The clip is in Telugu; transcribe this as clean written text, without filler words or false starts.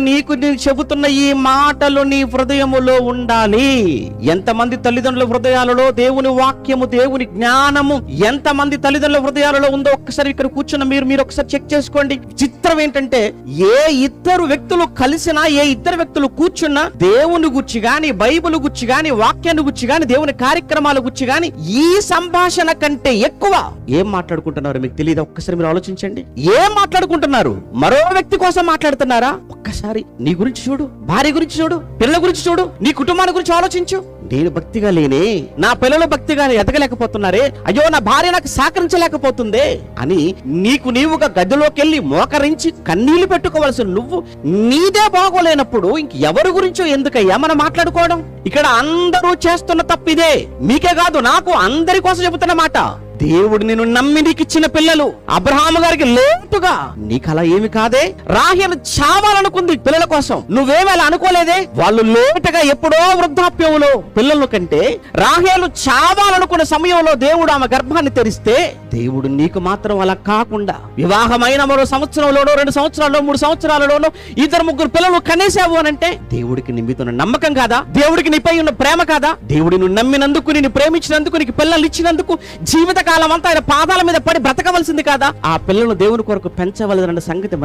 నేను చెబుతున్న ఈ మాటలు నీ హృదయములో ఉండాలి. ఎంతమంది తల్లిదండ్రుల హృదయాలలో దేవుని వాక్యము, దేవుని జ్ఞానము ఎంతమంది తల్లిదండ్రుల హృదయాలలో ఉందో ఒక్కసారి ఇక్కడ కూర్చున్న మీరు ఒకసారి చెక్ చేసుకోండి. చిత్రం ఏంటంటే, ఏ ఇద్దరు వ్యక్తులు కలిసినా, ఏ ఇద్దరు వ్యక్తులు కూర్చున్నా దేవుని గురించి గాని, బైబిల్ గురించి గాని, వాక్యాన్ని గురించి గాని, దేవుని కార్యక్రమాల గురించి గాని ఈ సంభాషణ కంటే ఎక్కువ ఏం మాట్లాడుకుంటున్నారు మీకు తెలియదు. ఒక్కసారి మీరు ఆలోచించండి. ఏం మాట్లాడుకుంటున్నారు? మరో వ్యక్తి కోసం మాట్లాడుతున్నారా? ఒక్కసారి నీ గురించి చూడు, భార్య గురించి చూడు, పిల్లల గురించి చూడు, నీ కుటుంబాన్ని గురించి ఆలోచించు. నేను భక్తిగా లేనే, నా పిల్లలు భక్తిగా ఎదగలేకపోతున్నారే, అయ్యో నా భార్య నాకు సహకరించలేకపోతుందే అని నీవుగా గదిలోకి వెళ్ళి మోకరించి కన్నీళ్లు పెట్టుకోవాల్సిన నువ్వు నీదే బాగోలేనప్పుడు ఇంకెవరి గురించో ఎందుకయ్యా మనం మాట్లాడుకోవడం? ఇక్కడ అందరూ చేస్తున్న తప్పిదే. మీకే కాదు, నాకు అందరి కోసం చెబుతున్న మాట. దేవుడు నిన్ను నమ్మి నీకు ఇచ్చిన పిల్లలు. అబ్రహాము గారికి లోటుగా నీకు అలా ఏమి కాదే. రాహేలు చావాలనుకుంది పిల్లల కోసం, నువ్వేమి అలా అనుకోలేదే. వాళ్ళు లేటుగా ఎప్పుడో వృద్ధాప్యంలో పిల్లల కంటే రాహేలు చావాలనుకున్న సమయంలో దేవుడు ఆమె గర్భాన్ని తెరిస్తే, దేవుడు నీకు మాత్రం అలా కాకుండా వివాహమైన మరో సంవత్సరంలోనో, 2 సంవత్సరాల్లో, 3 సంవత్సరాలలోనో 2-3 పిల్లలు కనేసావు అనంటే దేవుడికి నిమ్మితున్న నమ్మకం కాదా? దేవుడికి నీపై ఉన్న ప్రేమ కాదా? దేవుడి నువ్వు నమ్మినందుకు, నిన్ను ప్రేమించినందుకు, నీకు పిల్లలు ఇచ్చినందుకు జీవిత కాలం అంతా ఆయన పాదాల మీద పడి బ్రతకవలసింది కాదా? ఆ పిల్లలను దేవుని కొరకు పెంచవలసిన సంగతి